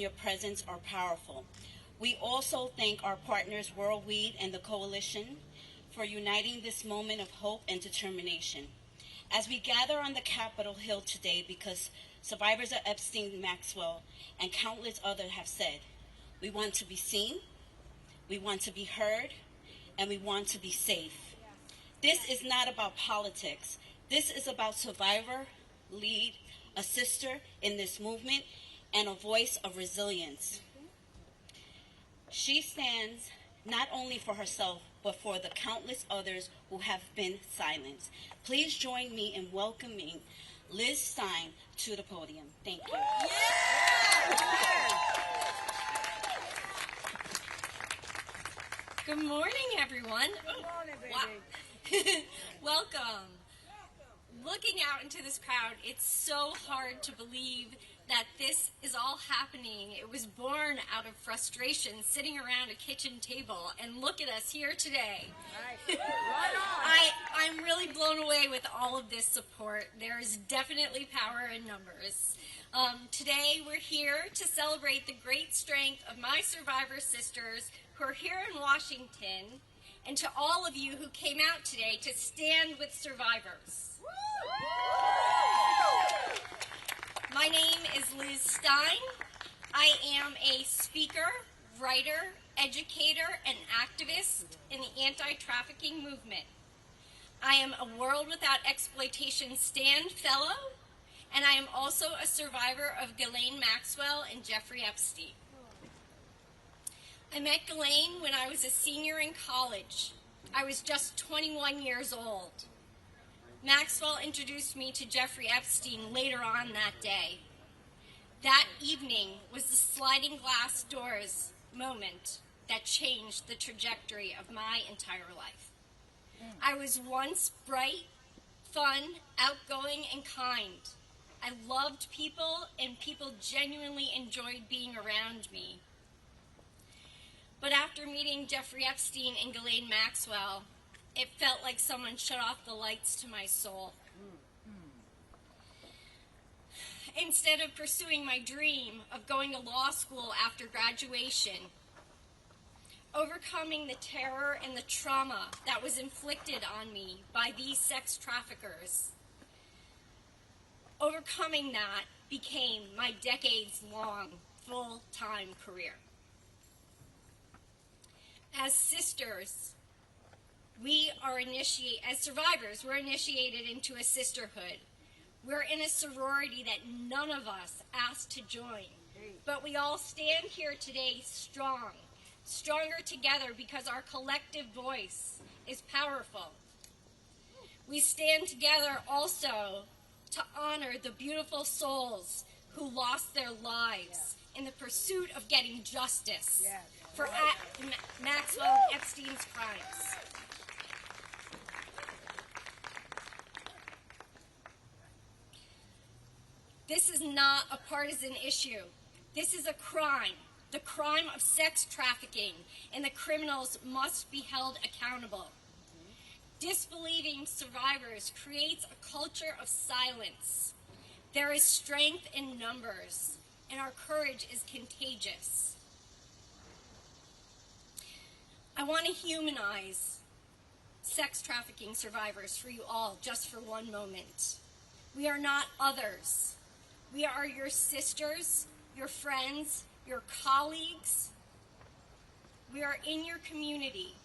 your presence are powerful. We also thank our partners Worldweed and the Coalition for uniting this moment of hope and determination. As we gather on the Capitol Hill today, because survivors of Epstein, Maxwell, and countless others have said, we want to be seen, we want to be heard, and we want to be safe. This is not about politics. This is about survivor, lead, a sister in this movement, and a voice of resilience. She stands not only for herself, but for the countless others who have been silenced. Please join me in welcoming Liz Stein to the podium. Thank you. Good morning, everyone. Good morning, baby. Wow. Welcome. Looking out into this crowd, it's so hard to believe that this is all happening. It was born out of frustration, sitting around a kitchen table, and look at us here today. Right. Right on. I'm really blown away with all of this support. There is definitely power in numbers. Today we're here to celebrate the great strength of my survivor sisters who are here in Washington, and to all of you who came out today to stand with survivors. My name is Liz Stein. I am a speaker, writer, educator, and activist in the anti-trafficking movement. I am a World Without Exploitation Stand Fellow, and I am also a survivor of Ghislaine Maxwell and Jeffrey Epstein. I met Ghislaine when I was a senior in college. I was just 21 years old. Maxwell introduced me to Jeffrey Epstein later on that day. That evening was the sliding glass doors moment that changed the trajectory of my entire life. I was once bright, fun, outgoing, and kind. I loved people, and people genuinely enjoyed being around me. But after meeting Jeffrey Epstein and Ghislaine Maxwell, it felt like someone shut off the lights to my soul. Instead of pursuing my dream of going to law school after graduation, overcoming the terror and the trauma that was inflicted on me by these sex traffickers, overcoming that became my decades-long full-time career. As sisters, as survivors, we're initiated into a sisterhood. We're in a sorority that none of us asked to join, but we all stand here today strong, stronger together because our collective voice is powerful. We stand together also to honor the beautiful souls who lost their lives in the pursuit of getting justice for Maxwell and Epstein's crimes. This is not a partisan issue. This is a crime, the crime of sex trafficking, and the criminals must be held accountable. Disbelieving survivors creates a culture of silence. There is strength in numbers, and our courage is contagious. I want to humanize sex trafficking survivors for you all just for one moment. We are not others. We are your sisters, your friends, your colleagues. We are in your community.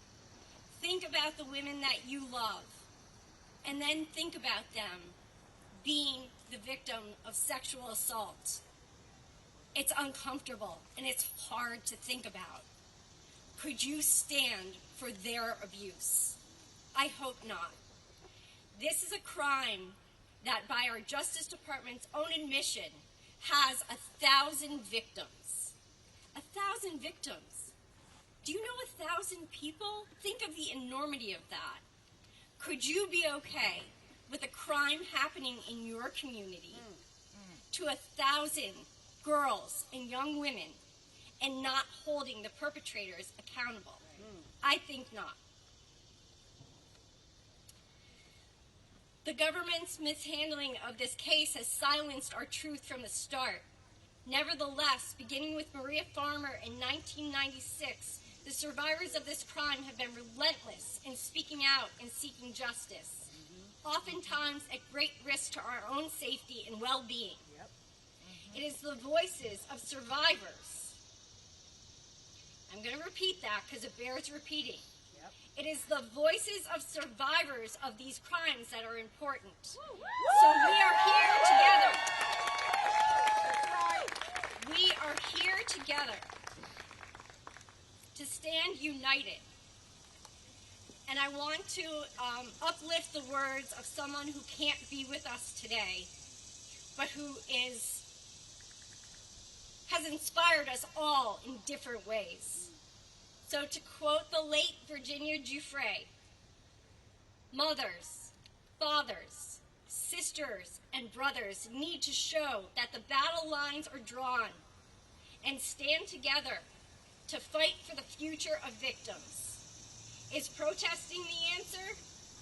Think about the women that you love, and then think about them being the victim of sexual assault. It's uncomfortable, and it's hard to think about. Could you stand for their abuse? I hope not. This is a crime that, by our Justice Department's own admission, has 1,000 victims. 1,000 victims. Do you know 1,000 people? Think of the enormity of that. Could you be okay with a crime happening in your community to 1,000 girls and young women and not holding the perpetrators accountable? I think not. The government's mishandling of this case has silenced our truth from the start. Nevertheless, beginning with Maria Farmer in 1996, the survivors of this crime have been relentless in speaking out and seeking justice, oftentimes at great risk to our own safety and well-being. It is the voices of survivors. I'm going to repeat that because it bears repeating. It is the voices of survivors of these crimes that are important. So we are here together. We are here together to stand united. And I want to uplift the words of someone who can't be with us today, but who has inspired us all in different ways. So to quote the late Virginia Giuffre, mothers, fathers, sisters, and brothers need to show that the battle lines are drawn and stand together to fight for the future of victims. Is protesting the answer?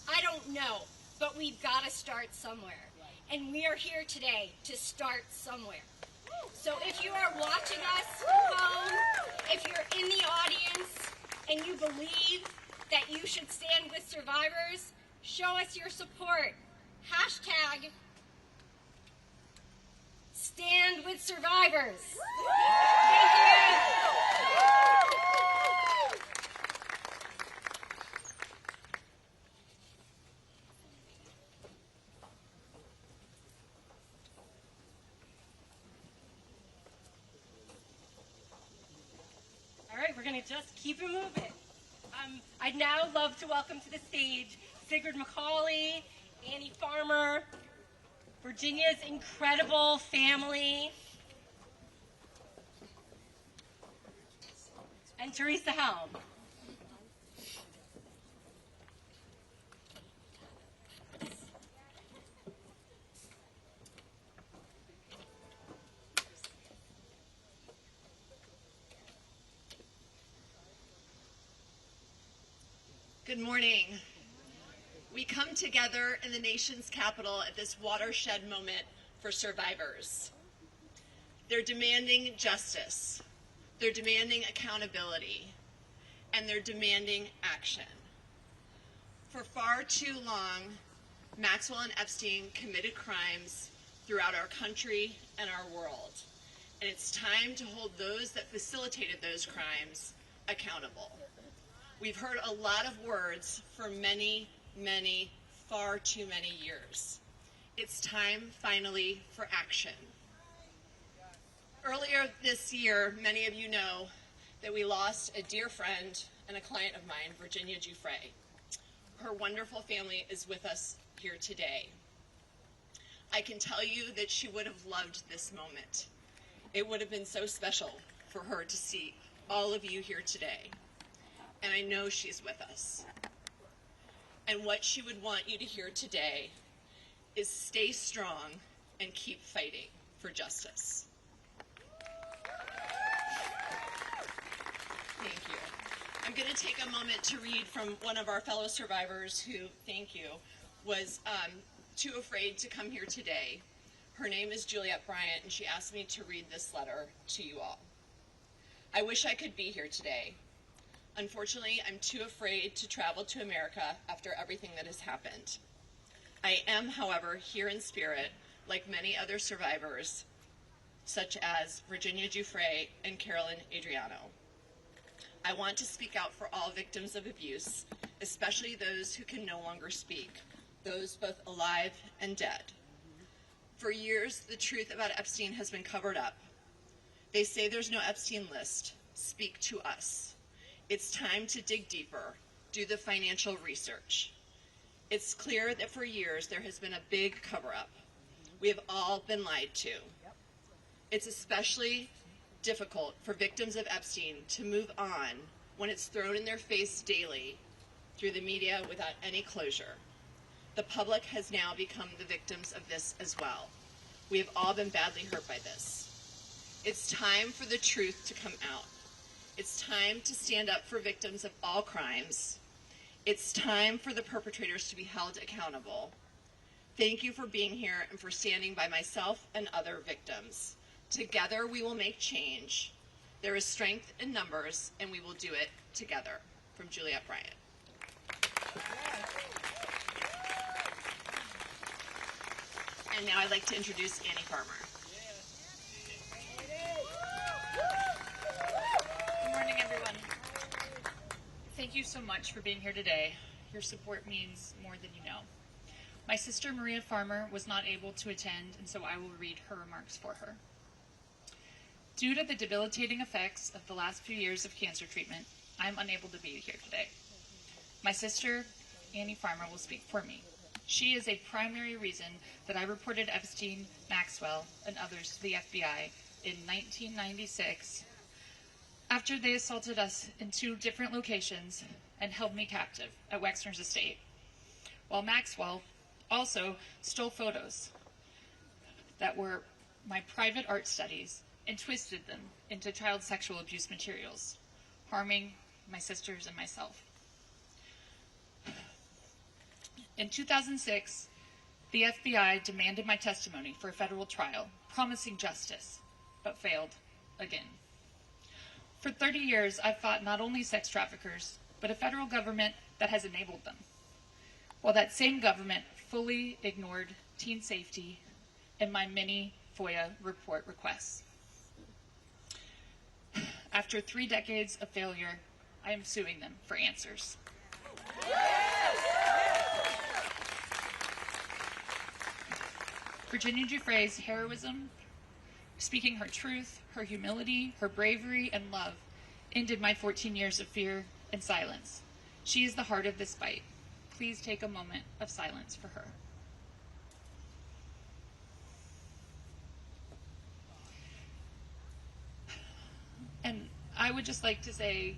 I don't know, but we've got to start somewhere. And we are here today to start somewhere. So if you are watching us from home, if you're in the audience, and you believe that you should stand with survivors, show us your support. Hashtag Stand with Survivors. Thank you. All right, we're going to just keep it moving. I'd now love to welcome to the stage Sigrid McCauley, Annie Farmer, Virginia's incredible family, and Teresa Helm. Good morning. We come together in the nation's capital at this watershed moment for survivors. They're demanding justice, they're demanding accountability, and they're demanding action. For far too long, Maxwell and Epstein committed crimes throughout our country and our world, and it's time to hold those that facilitated those crimes accountable. We've heard a lot of words for many, far too many years. It's time, finally, for action. Earlier this year, many of you know that we lost a dear friend and a client of mine, Virginia Giuffre. Her wonderful family is with us here today. I can tell you that she would have loved this moment. It would have been so special for her to see all of you here today. And I know she's with us. And what she would want you to hear today is stay strong and keep fighting for justice. Thank you. I'm going to take a moment to read from one of our fellow survivors who, thank you, was too afraid to come here today. Her name is Juliet Bryant, and she asked me to read this letter to you all. I wish I could be here today. Unfortunately, I'm too afraid to travel to America after everything that has happened. I am, however, here in spirit, like many other survivors, such as Virginia Giuffre and Carolyn Adriano. I want to speak out for all victims of abuse, especially those who can no longer speak, those both alive and dead. For years, the truth about Epstein has been covered up. They say there's no Epstein list. Speak to us. It's time to dig deeper, do the financial research. It's clear that for years there has been a big cover-up. We have all been lied to. It's especially difficult for victims of Epstein to move on when it's thrown in their face daily through the media without any closure. The public has now become the victims of this as well. We have all been badly hurt by this. It's time for the truth to come out. It's time to stand up for victims of all crimes. It's time for the perpetrators to be held accountable. Thank you for being here and for standing by myself and other victims. Together we will make change. There is strength in numbers, and we will do it together. From Juliette Bryant. And now I'd like to introduce Annie Farmer. Good morning, everyone. Thank you so much for being here today. Your support means more than you know. My sister, Maria Farmer, was not able to attend, and so I will read her remarks for her. Due to the debilitating effects of the last few years of cancer treatment, I am unable to be here today. My sister, Annie Farmer, will speak for me. She is a primary reason that I reported Epstein, Maxwell, and others to the FBI in 1996 after they assaulted us in 2 different locations and held me captive at Wexner's estate, while Maxwell also stole photos that were my private art studies and twisted them into child sexual abuse materials, harming my sisters and myself. In 2006, the FBI demanded my testimony for a federal trial, promising justice, but failed again. For 30 years, I've fought not only sex traffickers, but a federal government that has enabled them, while that same government fully ignored teen safety and my many FOIA report requests. After 3 decades of failure, I am suing them for answers. Virginia Giuffre's heroism, speaking her truth, her humility, her bravery, and love ended my 14 years of fear and silence. She is the heart of this fight. Please take a moment of silence for her. And I would just like to say,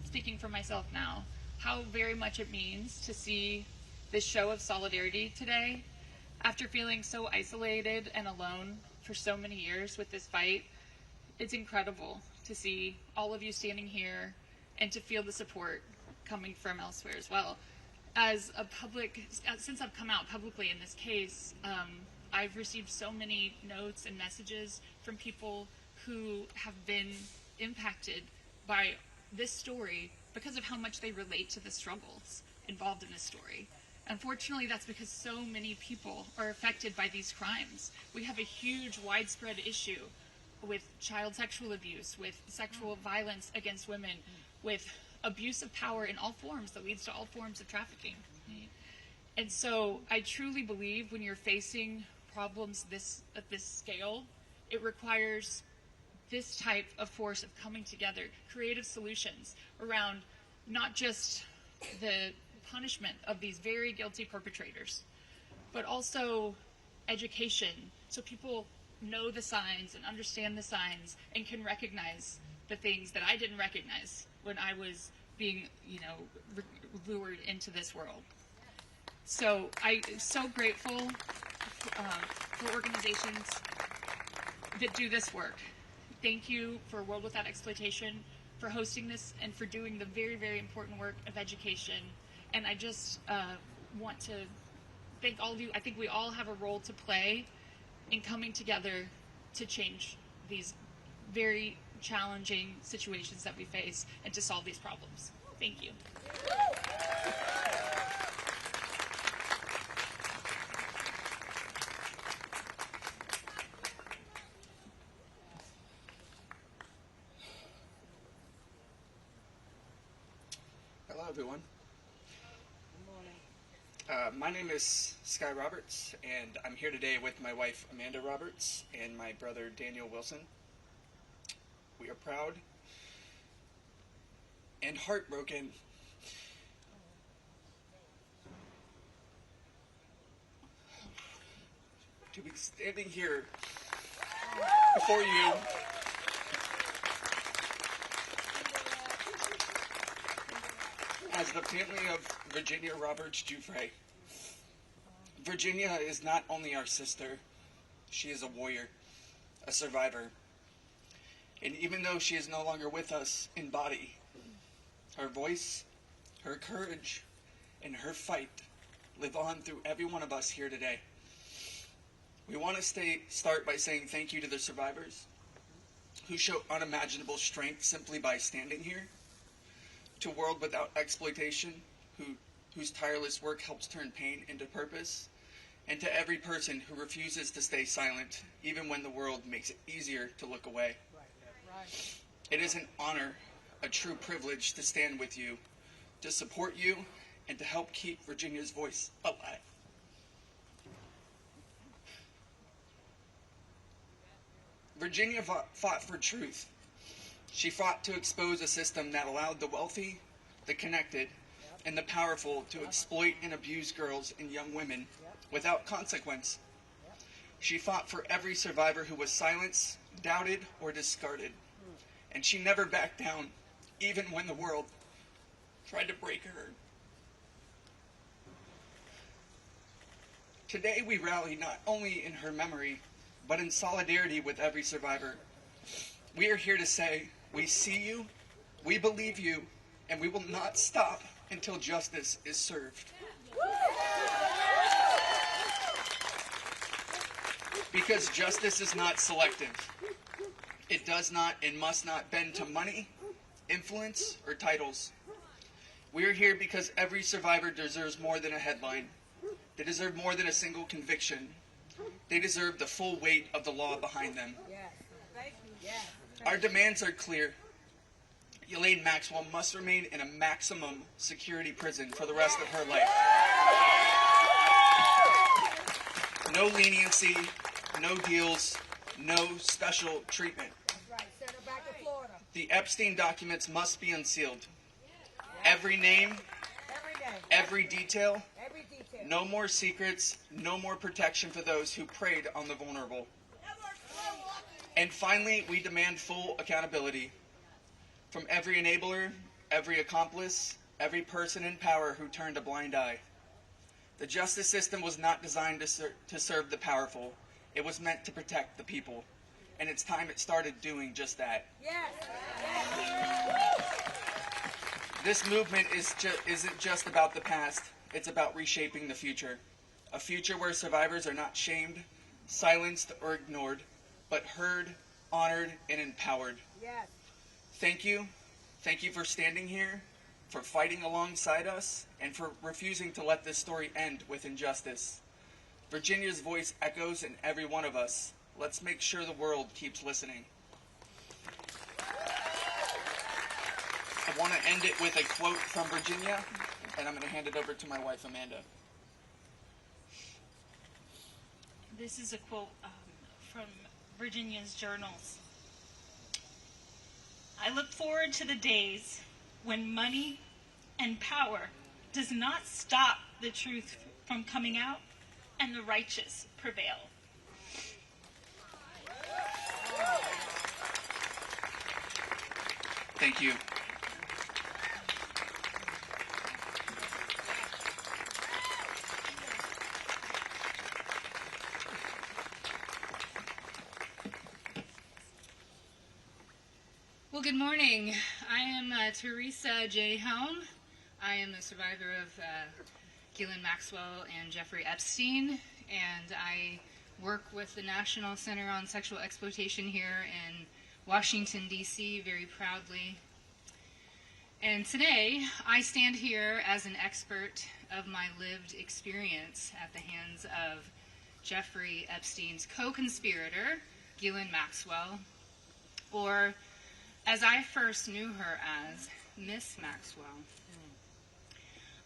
speaking for myself now, how very much it means to see this show of solidarity today. After feeling so isolated and alone for so many years with this fight, it's incredible to see all of you standing here and to feel the support coming from elsewhere as well. Since I've come out publicly in this case, I've received so many notes and messages from people who have been impacted by this story because of how much they relate to the struggles involved in this story. Unfortunately, that's because so many people are affected by these crimes. We have a huge, widespread issue with child sexual abuse, with sexual violence against women, with abuse of power in all forms that leads to all forms of trafficking. And so I truly believe when you're facing problems at this scale, it requires this type of force of coming together, creative solutions around not just the punishment of these very guilty perpetrators, but also education, so people know the signs and understand the signs and can recognize the things that I didn't recognize when I was being, lured into this world. So I'm so grateful for organizations that do this work. Thank you for World Without Exploitation for hosting this and for doing the very, very important work of education. And I just want to thank all of you. I think we all have a role to play in coming together to change these very challenging situations that we face and to solve these problems. Thank you. Hello, everyone. My name is Sky Roberts, and I'm here today with my wife Amanda Roberts and my brother Daniel Wilson. We are proud and heartbroken to be standing here before you as the family of Virginia Roberts Giuffre. Virginia is not only our sister, she is a warrior, a survivor. And even though she is no longer with us in body, her voice, her courage, and her fight live on through every one of us here today. We want to start by saying thank you to the survivors who show unimaginable strength simply by standing here, to a world without exploitation, whose tireless work helps turn pain into purpose, and to every person who refuses to stay silent, even when the world makes it easier to look away. It is an honor, a true privilege to stand with you, to support you, and to help keep Virginia's voice alive. Virginia fought for truth. She fought to expose a system that allowed the wealthy, the connected, and the powerful to exploit and abuse girls and young women without consequence. She fought for every survivor who was silenced, doubted, or discarded. And she never backed down, even when the world tried to break her. Today we rally not only in her memory, but in solidarity with every survivor. We are here to say, we see you, we believe you, and we will not stop until justice is served. Because justice is not selective. It does not and must not bend to money, influence, or titles. We are here because every survivor deserves more than a headline. They deserve more than a single conviction. They deserve the full weight of the law behind them. Our demands are clear. Ghislaine Maxwell must remain in a maximum security prison for the rest of her life. No leniency, no deals, no special treatment. The Epstein documents must be unsealed. Every name, every detail, no more secrets, no more protection for those who preyed on the vulnerable. And finally, we demand full accountability from every enabler, every accomplice, every person in power who turned a blind eye. The justice system was not designed to serve the powerful. It was meant to protect the people. And it's time it started doing just that. This movement isn't just about the past. It's about reshaping the future. A future where survivors are not shamed, silenced, or ignored, but heard, honored, and empowered. Thank you. Thank you for standing here, for fighting alongside us, and for refusing to let this story end with injustice. Virginia's voice echoes in every one of us. Let's make sure the world keeps listening. I want to end it with a quote from Virginia, and I'm going to hand it over to my wife, Amanda. This is a quote from Virginia's journals. I look forward to the days when money and power does not stop the truth from coming out and the righteous prevail. Thank you. Well, good morning. I am Teresa Helm. I am a survivor of Ghislaine Maxwell and Jeffrey Epstein, and I work with the National Center on Sexual Exploitation here in Washington, D.C. very proudly. And today, I stand here as an expert of my lived experience at the hands of Jeffrey Epstein's co-conspirator, Ghislaine Maxwell, or as I first knew her as, Miss Maxwell.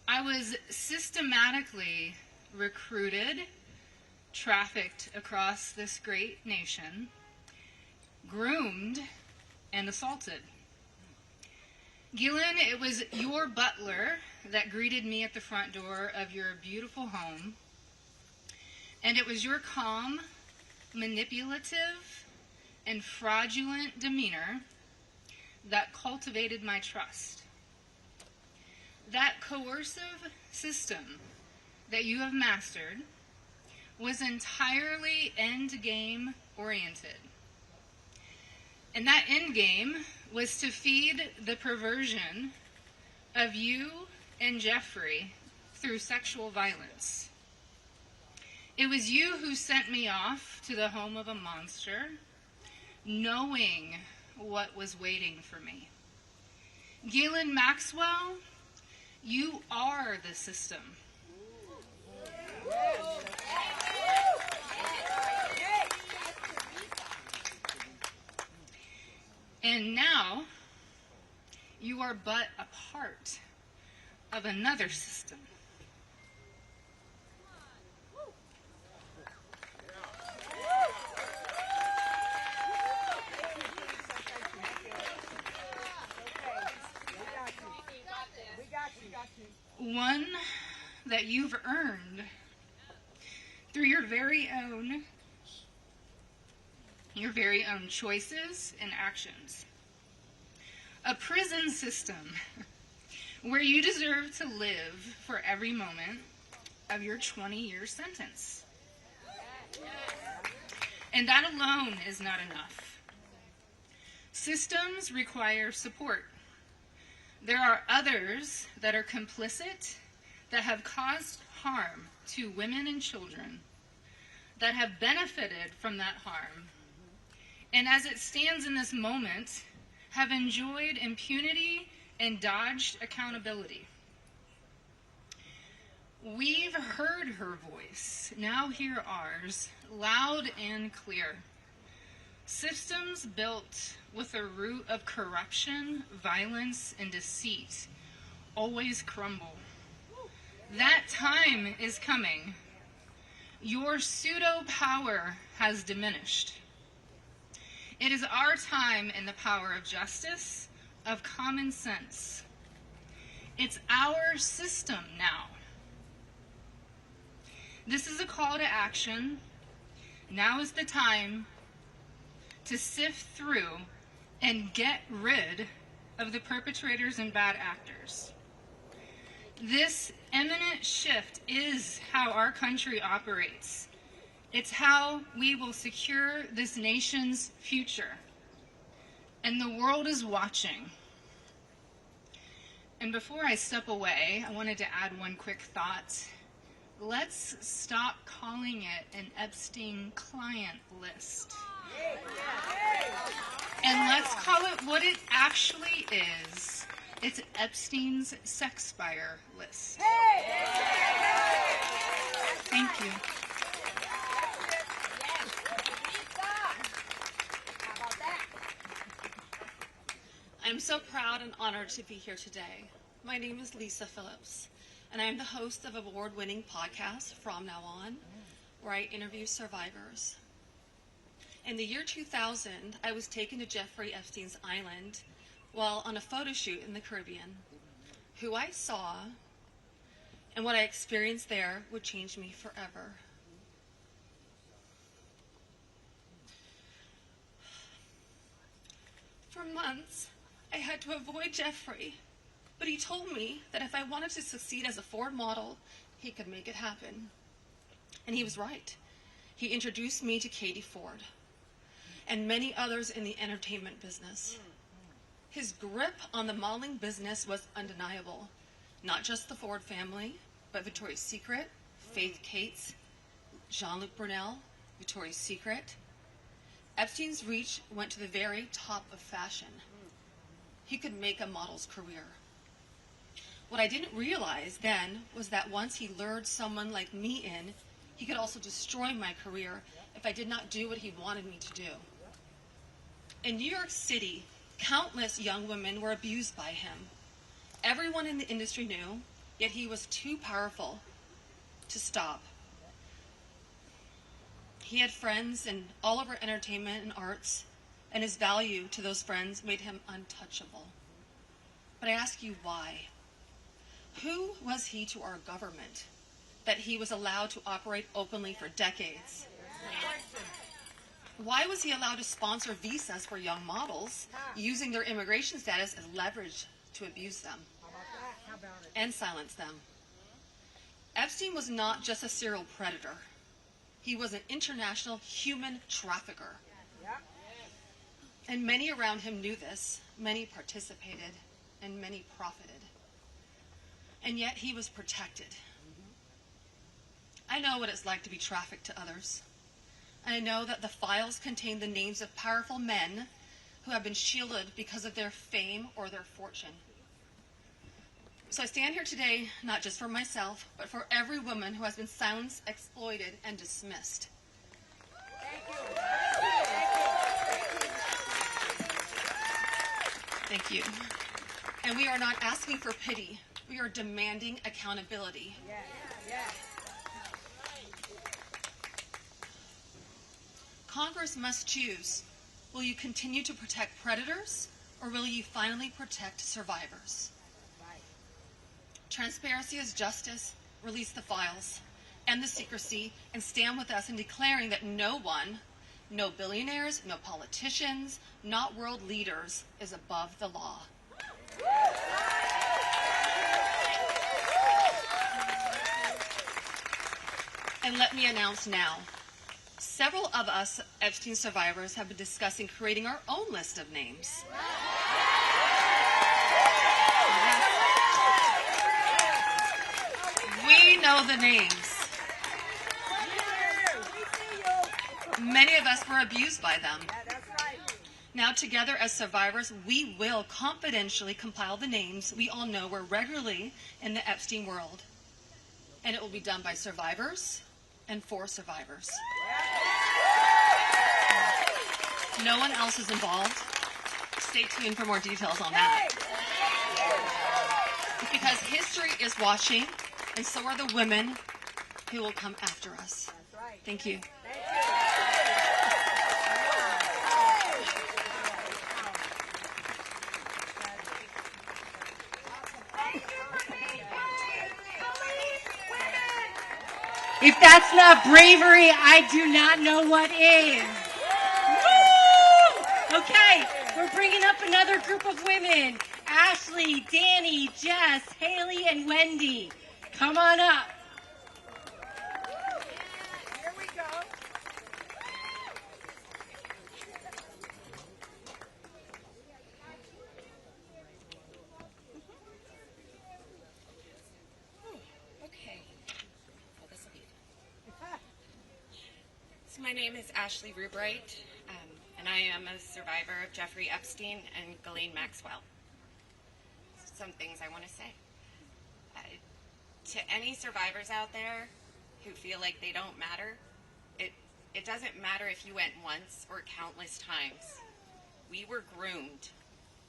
I was systematically recruited, trafficked across this great nation, groomed, and assaulted. Ghislaine, it was your butler that greeted me at the front door of your beautiful home, and it was your calm, manipulative, and fraudulent demeanor that cultivated my trust. That coercive system that you have mastered was entirely end-game oriented. And that end game was to feed the perversion of you and Jeffrey through sexual violence. It was you who sent me off to the home of a monster, knowing what was waiting for me. Ghislaine Maxwell, you are the system. And now, you are but a part of another system. One that you've earned through your very own choices and actions. A prison system where you deserve to live for every moment of your 20-year sentence. And that alone is not enough. Systems require support. There are others that are complicit, that have caused harm to women and children, that have benefited from that harm, and as it stands in this moment, have enjoyed impunity and dodged accountability. We've heard her voice, now hear ours, loud and clear. Systems built with a root of corruption, violence, and deceit always crumble. That time is coming. Your pseudo-power has diminished. It is our time in the power of justice, of common sense. It's our system now. This is a call to action. Now is the time to sift through and get rid of the perpetrators and bad actors. This imminent shift is how our country operates. It's how we will secure this nation's future. And the world is watching. And before I step away, I wanted to add one quick thought. Let's stop calling it an Epstein client list. And let's call it what it actually is. It's Epstein's sex spire list. Thank you. I'm so proud and honored to be here today. My name is Lisa Phillips, and I am the host of award-winning podcast, From Now On, where I interview survivors. In the year 2000, I was taken to Jeffrey Epstein's island while on a photo shoot in the Caribbean. Who I saw and what I experienced there would change me forever. For months, I had to avoid Jeffrey, but he told me that if I wanted to succeed as a Ford model, he could make it happen. And he was right. He introduced me to Katie Ford and many others in the entertainment business. His grip on the modeling business was undeniable. Not just the Ford family, but Victoria's Secret, Faith Cates, Jean-Luc Brunel, Victoria's Secret. Epstein's reach went to the very top of fashion. He could make a model's career. What I didn't realize then was that once he lured someone like me in, he could also destroy my career if I did not do what he wanted me to do. In New York City, countless young women were abused by him. Everyone in the industry knew, yet he was too powerful to stop. He had friends in all over entertainment and arts, and his value to those friends made him untouchable. But I ask you, why? Who was he to our government that he was allowed to operate openly for decades? Why was he allowed to sponsor visas for young models, using their immigration status as leverage to abuse them and silence them? Epstein was not just a serial predator. He was an international human trafficker. And many around him knew this. Many participated, and many profited. And yet he was protected. I know what it's like to be trafficked to others. And I know that the files contain the names of powerful men who have been shielded because of their fame or their fortune. So I stand here today not just for myself, but for every woman who has been silenced, exploited, and dismissed. Thank you. And we are not asking for pity. We are demanding accountability. Congress must choose. Will you continue to protect predators, or will you finally protect survivors? Transparency is justice. Release the files, end the secrecy, and stand with us in declaring that no one, no billionaires, no politicians, not world leaders, is above the law. And let me announce now, several of us Epstein survivors have been discussing creating our own list of names. We know the names. Many of us were abused by them. Now together as survivors, we will confidentially compile the names we all know were regularly in the Epstein world. And it will be done by survivors and for survivors. No one else is involved. Stay tuned for more details on that. Because history is watching, and so are the women who will come after us. Thank you. If that's not bravery, I do not know what is. Woo! Okay, we're bringing up another group of women. Ashley, Danny, Jess, Haley, and Wendy. Come on up. Here we go. Okay. Well, this will be fun. So my name is Ashley Rubbrite, and I am a survivor of Jeffrey Epstein and Ghislaine Maxwell. Some things I want to say. To any survivors out there who feel like they don't matter, it doesn't matter if you went once or countless times. We were groomed,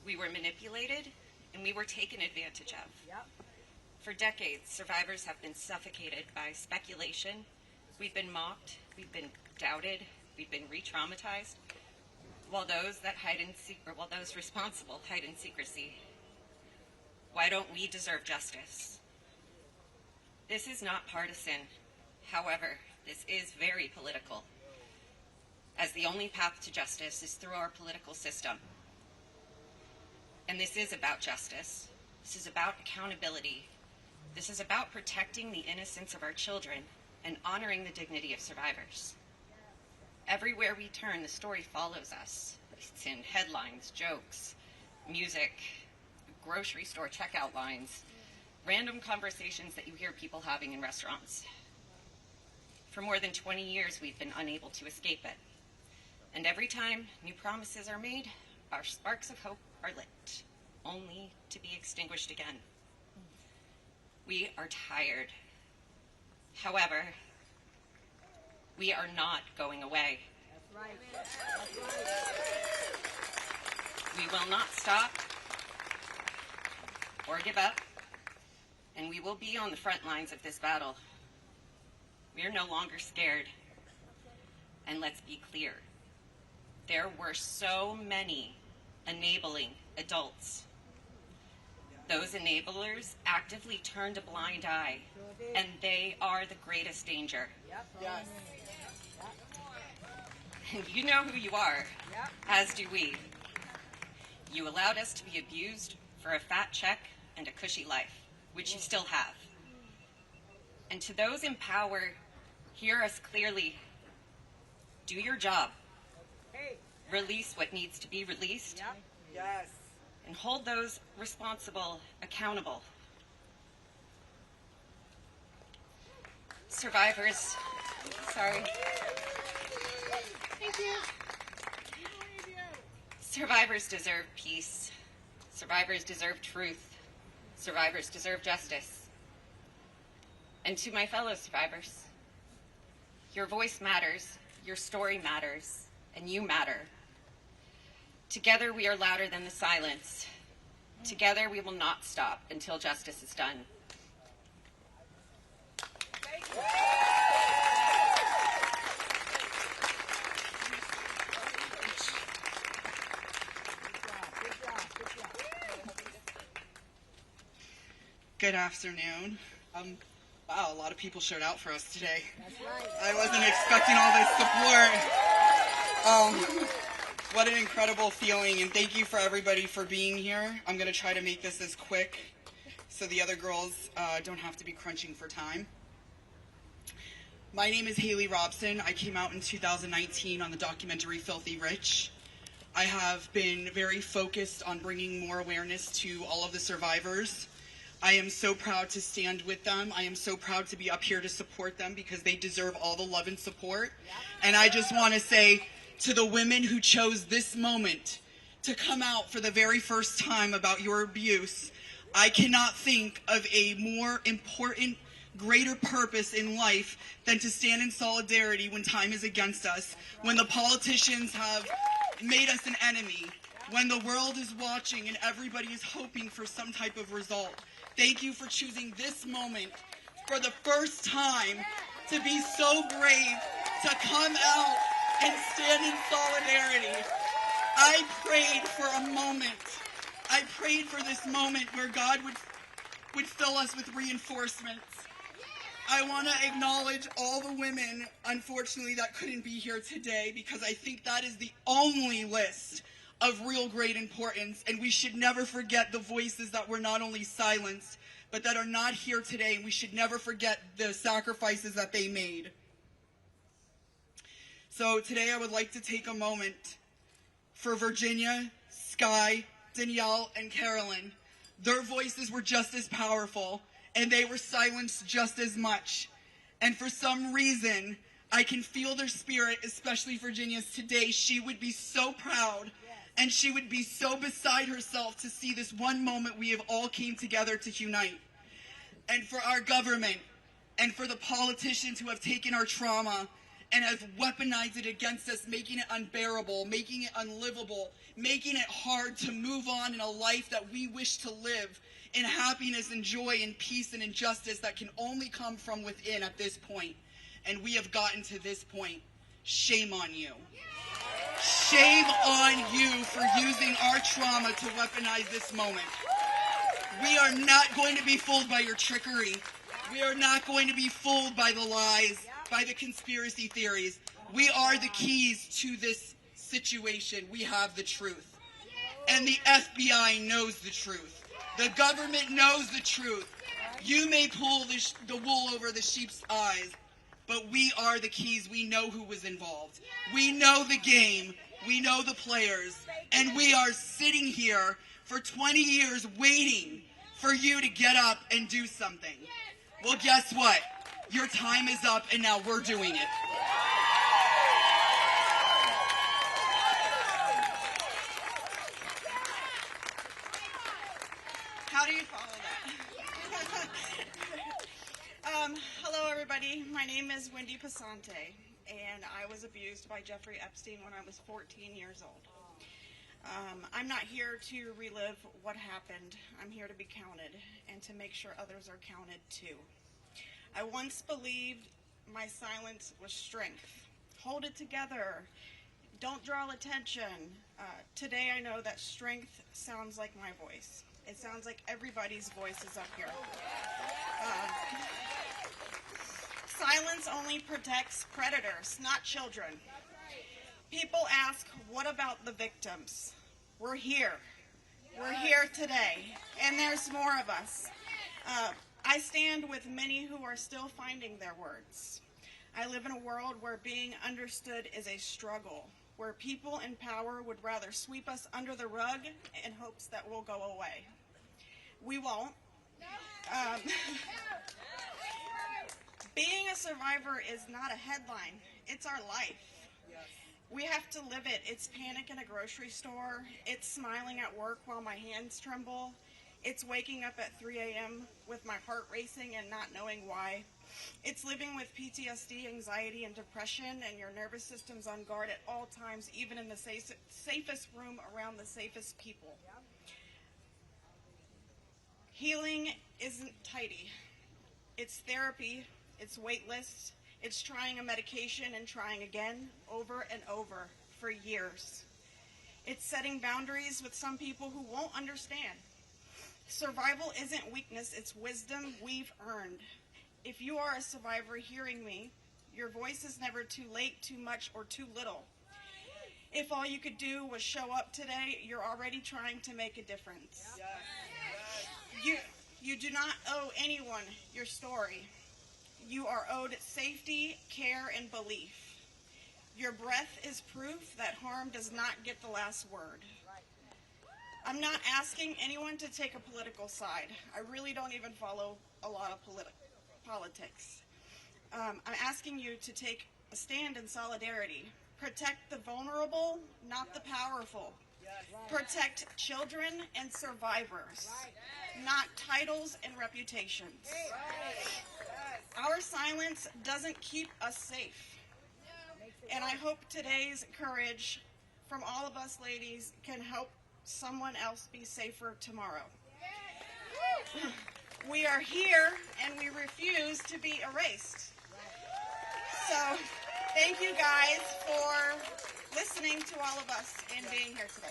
we were manipulated, and we were taken advantage of. Yep. For decades, survivors have been suffocated by speculation. We've been mocked, we've been doubted, we've been re-traumatized, while those responsible hide in secrecy. Why don't we deserve justice? This is not partisan. However, this is very political, as the only path to justice is through our political system. And this is about justice. This is about accountability. This is about protecting the innocence of our children and honoring the dignity of survivors. Everywhere we turn, the story follows us. It's in headlines, jokes, music, grocery store checkout lines, random conversations that you hear people having in restaurants. For more than 20 years, we've been unable to escape it. And every time new promises are made, our sparks of hope are lit, only to be extinguished again. We are tired. However, we are not going away. That's right. That's right. We will not stop or give up, and we will be on the front lines of this battle. We are no longer scared. And let's be clear, there were so many enabling adults. Those enablers actively turned a blind eye, and they are the greatest danger. Yep. Yes. And you know who you are, Yep. as do we. You allowed us to be abused for a fat check and a cushy life, which you still have. And to those in power, hear us clearly. Do your job. Hey. Release what needs to be released. Yep. Yes. And hold those responsible accountable. Survivors, sorry. Thank you. Survivors deserve peace. Survivors deserve truth. Survivors deserve justice. And to my fellow survivors, your voice matters, your story matters, and you matter. Together we are louder than the silence. Together we will not stop until justice is done. Good afternoon. Wow, a lot of people showed out for us today. That's right. I wasn't expecting all this support. What an incredible feeling, and thank you for everybody for being here. I'm going to try to make this as quick so the other girls don't have to be crunching for time. My name is Haley Robson. I came out in 2019 on the documentary Filthy Rich. I have been very focused on bringing more awareness to all of the survivors. I am so proud to stand with them. I am so proud to be up here to support them because they deserve all the love and support. And I just want to say to the women who chose this moment to come out for the very first time about your abuse, I cannot think of a more important, greater purpose in life than to stand in solidarity when time is against us, when the politicians have made us an enemy, when the world is watching and everybody is hoping for some type of result. Thank you for choosing this moment for the first time to be so brave to come out and stand in solidarity. I prayed for a moment. I prayed for this moment where God would fill us with reinforcements. I want to acknowledge all the women, unfortunately, that couldn't be here today because I think that is the only list of real great importance, and we should never forget the voices that were not only silenced, but that are not here today, and we should never forget the sacrifices that they made. So today I would like to take a moment for Virginia, Sky, Danielle, and Carolyn. Their voices were just as powerful, and they were silenced just as much. And for some reason, I can feel their spirit, especially Virginia's today. She would be so proud, and she would be so beside herself to see this one moment we have all came together to unite. And for our government, and for the politicians who have taken our trauma and have weaponized it against us, making it unbearable, making it unlivable, making it hard to move on in a life that we wish to live in happiness and joy and peace and injustice that can only come from within at this point. And we have gotten to this point. Shame on you. Shame on you for using our trauma to weaponize this moment. We are not going to be fooled by your trickery. We are not going to be fooled by the lies, by the conspiracy theories. We are the keys to this situation. We have the truth. And the FBI knows the truth. The government knows the truth. You may pull the wool over the sheep's eyes, but we are the keys. We know who was involved. We know the game. We know the players. And we are sitting here for 20 years waiting for you to get up and do something. Well, guess what? Your time is up, and now we're doing it. How do you follow that? Hello, everybody. My name is Wendy Pasante, and I was abused by Jeffrey Epstein when I was 14 years old. I'm not here to relive what happened. I'm here to be counted and to make sure others are counted too. I once believed my silence was strength. Hold it together. Don't draw attention. Today I know that strength sounds like my voice. It sounds like everybody's voice is up here. Silence only protects predators, not children. People ask, what about the victims? We're here. We're here today, and there's more of us. I stand with many who are still finding their words. I live in a world where being understood is a struggle, where people in power would rather sweep us under the rug in hopes that we'll go away. We won't. Being a survivor is not a headline, it's our life. We have to live it. It's panic in a grocery store. It's smiling at work while my hands tremble. It's waking up at 3 a.m. with my heart racing and not knowing why. It's living with PTSD, anxiety, and depression, and your nervous system's on guard at all times, even in the safest room around the safest people. Healing isn't tidy. It's therapy. It's wait lists. It's trying a medication and trying again, over and over, for years. It's setting boundaries with some people who won't understand. Survival isn't weakness, it's wisdom we've earned. If you are a survivor hearing me, your voice is never too late, too much, or too little. If all you could do was show up today, you're already trying to make a difference. You do not owe anyone your story. You are owed safety, care, and belief. Your breath is proof that harm does not get the last word. I'm not asking anyone to take a political side. I really don't even follow a lot of politics. I'm asking you to take a stand in solidarity. Protect the vulnerable, not the powerful. Protect children and survivors, not titles and reputations. Our silence doesn't keep us safe. And I hope today's courage from all of us ladies can help someone else be safer tomorrow. We are here and we refuse to be erased. So thank you guys for listening to all of us and being here today.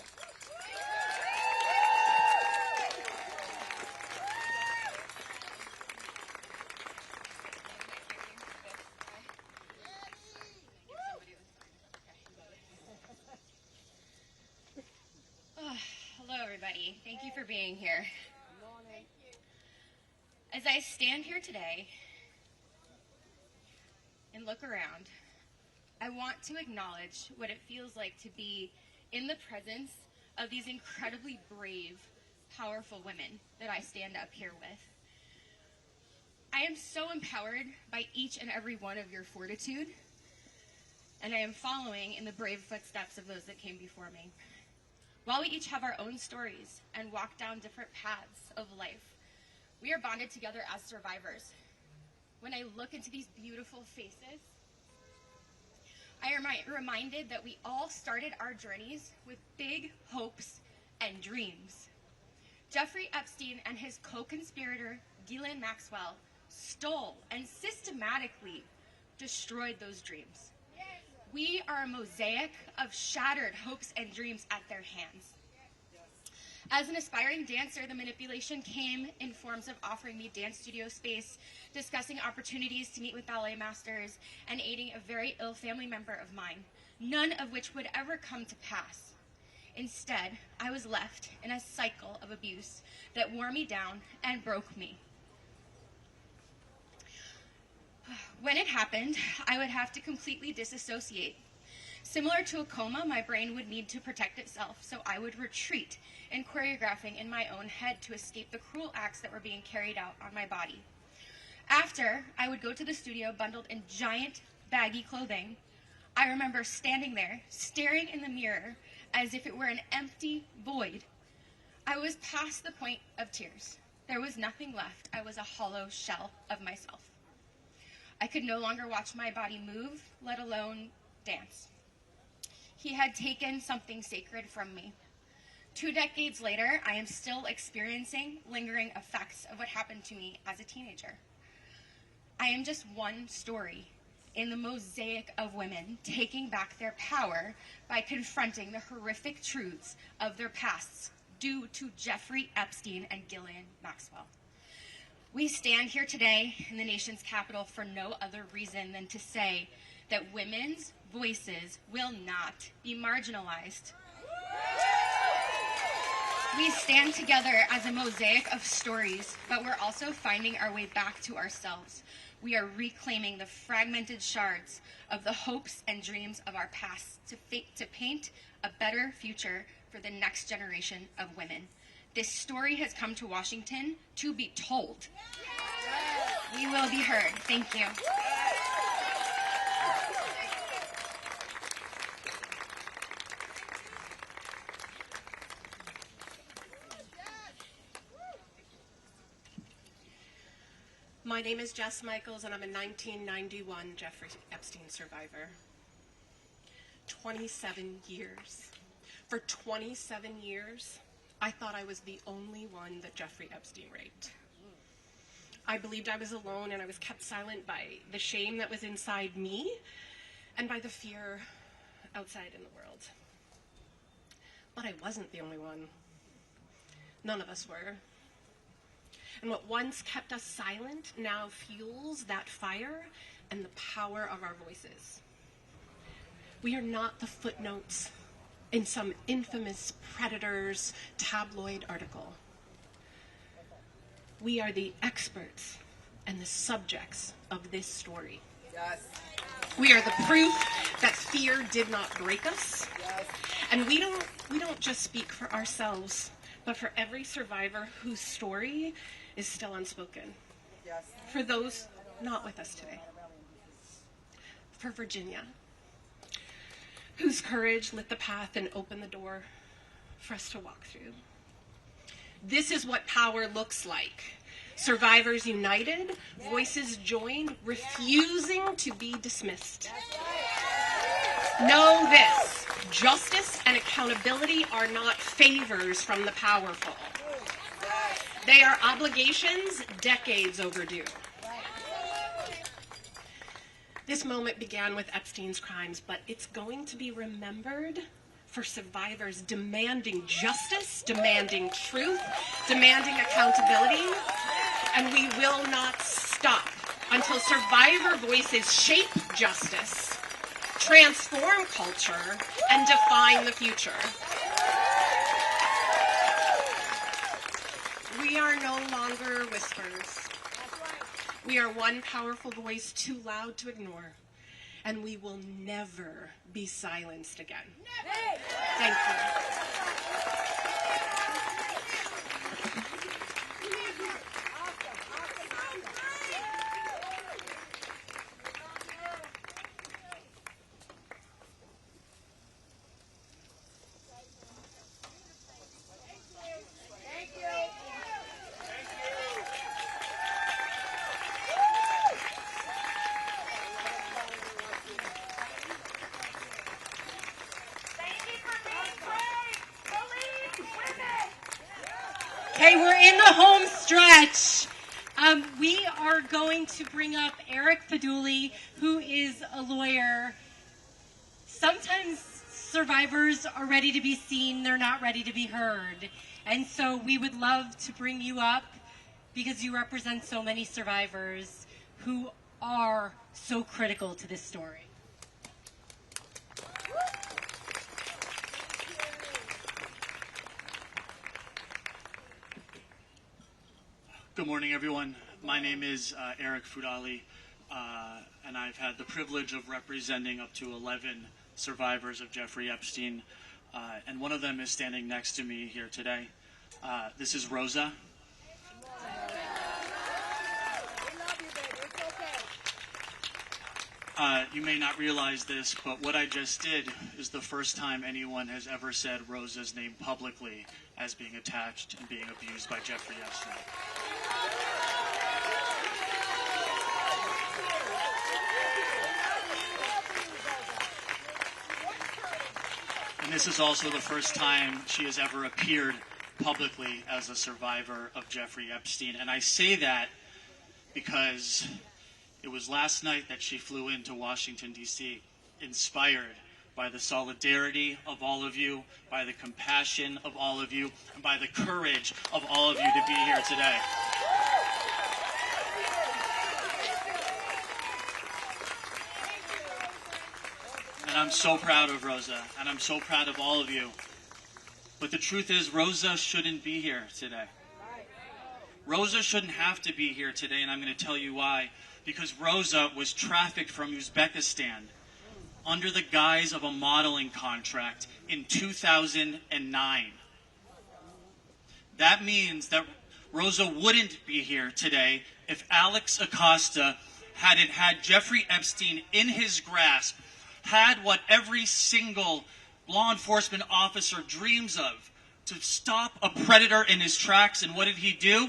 Hello, everybody. Thank you for being here. As I stand here today and look around, I want to acknowledge what it feels like to be in the presence of these incredibly brave, powerful women that I stand up here with. I am so empowered by each and every one of your fortitude, and I am following in the brave footsteps of those that came before me. While we each have our own stories and walk down different paths of life, we are bonded together as survivors. When I look into these beautiful faces, I am reminded that we all started our journeys with big hopes and dreams. Jeffrey Epstein and his co-conspirator, Ghislaine Maxwell, stole and systematically destroyed those dreams. We are a mosaic of shattered hopes and dreams at their hands. As an aspiring dancer, the manipulation came in forms of offering me dance studio space, discussing opportunities to meet with ballet masters, and aiding a very ill family member of mine, none of which would ever come to pass. Instead, I was left in a cycle of abuse that wore me down and broke me. When it happened, I would have to completely disassociate. Similar to a coma, my brain would need to protect itself, so I would retreat in choreographing in my own head to escape the cruel acts that were being carried out on my body. After, I would go to the studio bundled in giant, baggy clothing. I remember standing there, staring in the mirror as if it were an empty void. I was past the point of tears. There was nothing left. I was a hollow shell of myself. I could no longer watch my body move, let alone dance. He had taken something sacred from me. 2 decades later, I am still experiencing lingering effects of what happened to me as a teenager. I am just one story in the mosaic of women taking back their power by confronting the horrific truths of their pasts due to Jeffrey Epstein and Ghislaine Maxwell. We stand here today in the nation's capital for no other reason than to say that women's voices will not be marginalized. We stand together as a mosaic of stories, but we're also finding our way back to ourselves. We are reclaiming the fragmented shards of the hopes and dreams of our past to paint a better future for the next generation of women. This story has come to Washington to be told. We will be heard. Thank you. My name is Jess Michaels, and I'm a 1991 Jeffrey Epstein survivor. 27 years. For 27 years, I thought I was the only one that Jeffrey Epstein raped. I believed I was alone, and I was kept silent by the shame that was inside me and by the fear outside in the world. But I wasn't the only one. None of us were. And what once kept us silent now fuels that fire and the power of our voices. We are not the footnotes in some infamous predator's tabloid article. We are the experts and the subjects of this story. Yes. We are the proof that fear did not break us. Yes. And we don't just speak for ourselves, but for every survivor whose story is still unspoken. Yes. For those not with us today. For Virginia, whose courage lit the path and opened the door for us to walk through. This is what power looks like. Survivors united, voices joined, refusing to be dismissed. Know this, justice and accountability are not favors from the powerful. They are obligations decades overdue. This moment began with Epstein's crimes, but it's going to be remembered for survivors demanding justice, demanding truth, demanding accountability, and we will not stop until survivor voices shape justice, transform culture, and define the future. We are no longer whispers. We are one powerful voice too loud to ignore, and we will never be silenced again. Thank you. Okay, we're in the home stretch. We are going to bring up Eric Faduli, who is a lawyer. Sometimes survivors are ready to be seen, they're not ready to be heard. And so we would love to bring you up because you represent so many survivors who are so critical to this story. Good morning, everyone. My name is Eric Faduli, and I've had the privilege of representing up to 11 survivors of Jeffrey Epstein, and one of them is standing next to me here today. This is Rosa. You may not realize this, but what I just did is the first time anyone has ever said Rosa's name publicly as being attached and being abused by Jeffrey Epstein. And this is also the first time she has ever appeared publicly as a survivor of Jeffrey Epstein. And I say that because it was last night that she flew into Washington, D.C., inspired by the solidarity of all of you, by the compassion of all of you, and by the courage of all of you to be here today. And I'm so proud of Rosa, and I'm so proud of all of you. But the truth is, Rosa shouldn't be here today. Rosa shouldn't have to be here today, and I'm going to tell you why. Because Rosa was trafficked from Uzbekistan under the guise of a modeling contract in 2009. That means that Rosa wouldn't be here today if Alex Acosta hadn't had Jeffrey Epstein in his grasp, had what every single law enforcement officer dreams of, to stop a predator in his tracks. And what did he do?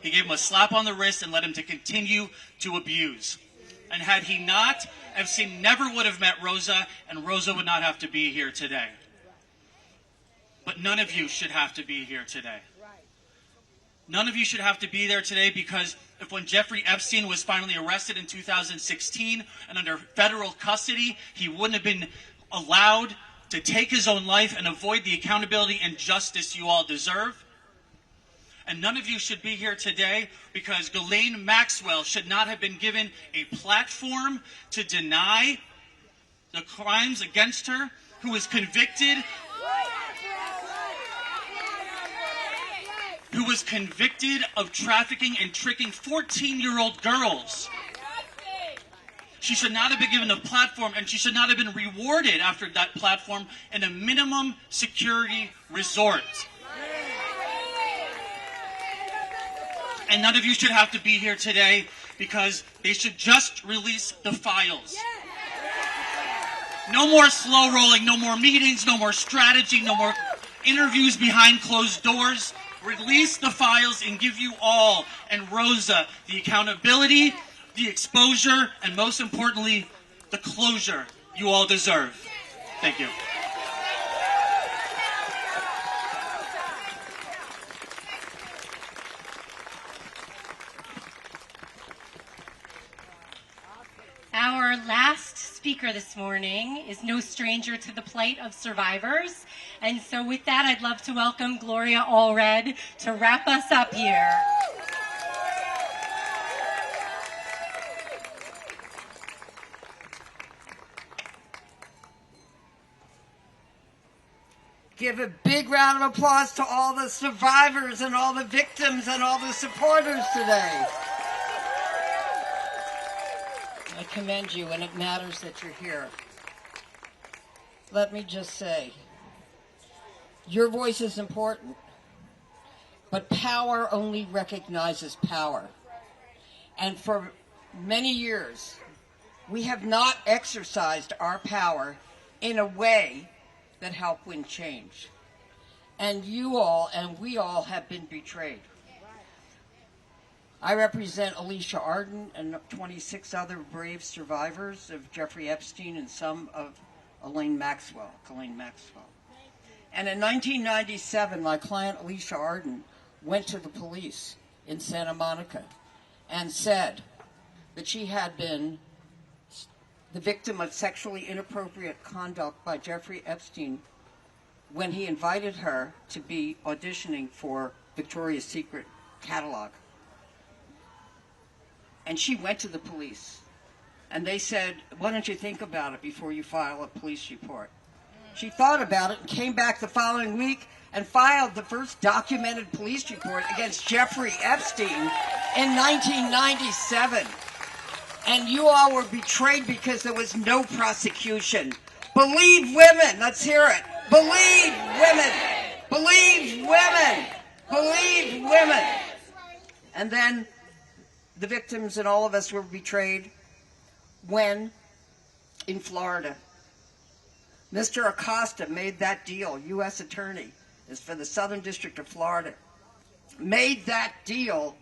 He gave him a slap on the wrist and let him to continue to abuse. And had he not, Epstein never would have met Rosa, and Rosa would not have to be here today. But none of you should have to be here today. None of you should have to be there today, because if when Jeffrey Epstein was finally arrested in 2016 and under federal custody, he wouldn't have been allowed to take his own life and avoid the accountability and justice you all deserve. And none of you should be here today because Ghislaine Maxwell should not have been given a platform to deny the crimes against her, who was convicted of trafficking and tricking 14-year-old girls. She should not have been given a platform, and she should not have been rewarded after that platform in a minimum security resort. And none of you should have to be here today because they should just release the files. No more slow rolling, no more meetings, no more strategy, no more interviews behind closed doors. Release the files and give you all and Rosa the accountability, the exposure, and most importantly, the closure you all deserve. Thank you. Our last speaker this morning is no stranger to the plight of survivors. And so with that, I'd love to welcome Gloria Allred to wrap us up here. Give a big round of applause to all the survivors and all the victims and all the supporters today. I commend you, and it matters that you're here. Let me just say, your voice is important, but power only recognizes power. And for many years, we have not exercised our power in a way that helped win change. And you all and we all have been betrayed. I represent Alicia Arden and 26 other brave survivors of Jeffrey Epstein and some of Ghislaine Maxwell. And in 1997, my client Alicia Arden went to the police in Santa Monica and said that she had been the victim of sexually inappropriate conduct by Jeffrey Epstein when he invited her to be auditioning for Victoria's Secret catalog. And she went to the police, and they said, why don't you think about it before you file a police report? She thought about it and came back the following week and filed the first documented police report against Jeffrey Epstein in 1997. And you all were betrayed because there was no prosecution. Believe women. Let's hear it. Believe women. Believe women. Believe women. And then the victims and all of us were betrayed when, in Florida, Mr. Acosta made that deal, U.S. Attorney, is for the Southern District of Florida, made that deal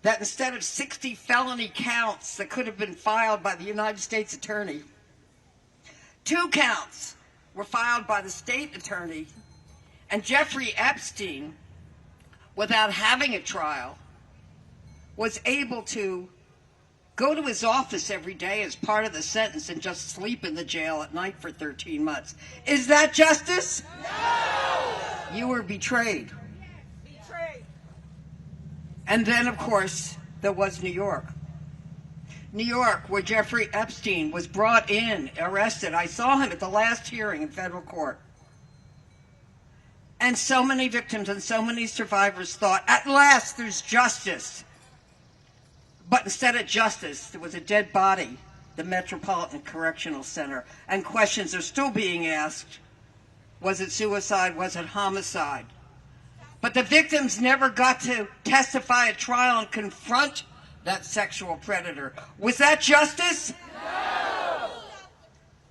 that instead of 60 felony counts that could have been filed by the United States Attorney, 2 counts were filed by the state attorney, and Jeffrey Epstein, without having a trial, was able to go to his office every day as part of the sentence and just sleep in the jail at night for 13 months. Is that justice? No! You were betrayed. And then, of course, there was New York. New York, where Jeffrey Epstein was brought in, arrested. I saw him at the last hearing in federal court. And so many victims and so many survivors thought, at last there's justice. But instead of justice, there was a dead body, the Metropolitan Correctional Center, and questions are still being asked. Was it suicide? Was it homicide? But the victims never got to testify at trial and confront that sexual predator. Was that justice?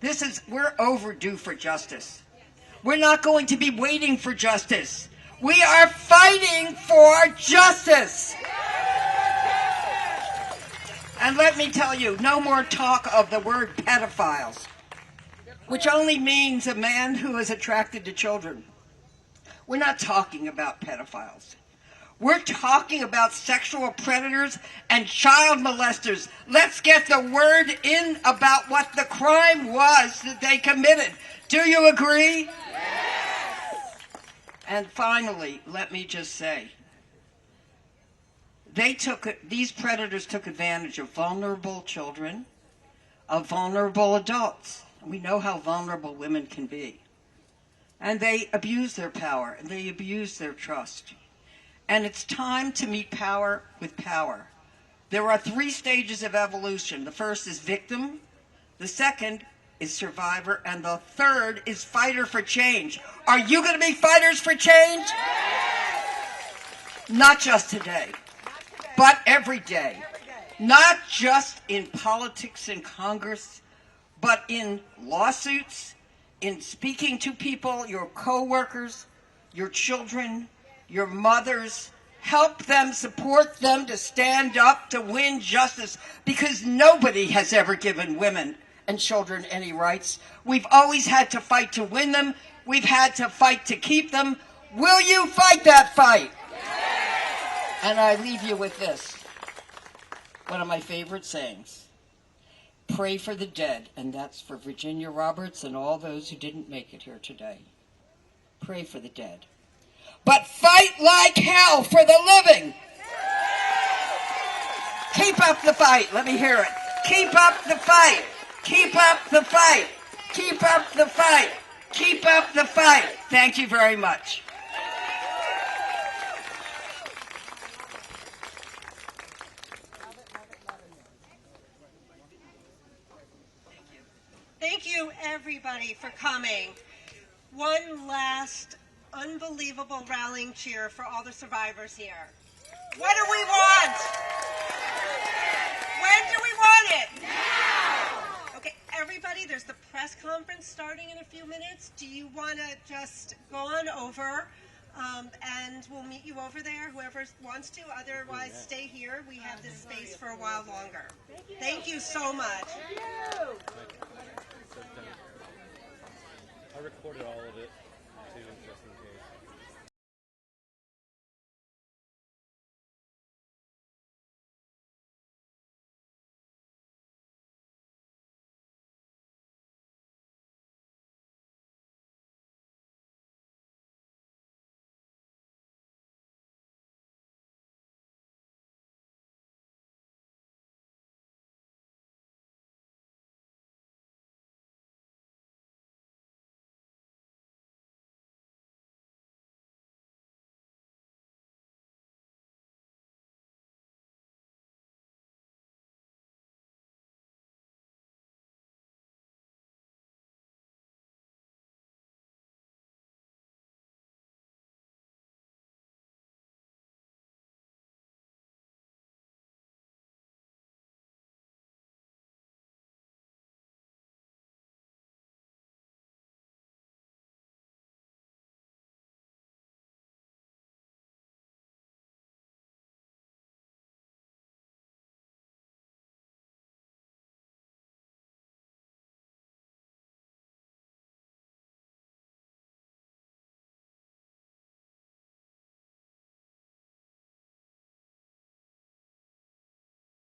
No! We're overdue for justice. We're not going to be waiting for justice. We are fighting for justice. And let me tell you, no more talk of the word pedophiles, which only means a man who is attracted to children. We're not talking about pedophiles. We're talking about sexual predators and child molesters. Let's get the word in about what the crime was that they committed. Do you agree? Yes. And finally, let me just say, these predators took advantage of vulnerable children, of vulnerable adults. We know how vulnerable women can be. And they abuse their power, and they abuse their trust. And it's time to meet power with power. There are 3 stages of evolution. The first is victim, the second is survivor, and the third is fighter for change. Are you going to be fighters for change? Yes! Not just today, but every day. Not just in politics in Congress, but in lawsuits, in speaking to people, your co-workers, your children, your mothers. Help them, support them to stand up to win justice, because nobody has ever given women and children any rights. We've always had to fight to win them. We've had to fight to keep them. Will you fight that fight? Yes! And I leave you with this, one of my favorite sayings. Pray for the dead, and that's for Virginia Roberts and all those who didn't make it here today. Pray for the dead. But fight like hell for the living. Keep up the fight. Let me hear it. Keep up the fight. Keep up the fight. Keep up the fight. Keep up the fight. Thank you very much. Thank you, everybody, for coming. One last unbelievable rallying cheer for all the survivors here. What do we want? When do we want it? Now! Okay, everybody, there's the press conference starting in a few minutes. Do you want to just go on over, and we'll meet you over there, whoever wants to. Otherwise, stay here. We have this space for a while longer. Thank you so much. Thank you. I recorded all of it, too, just in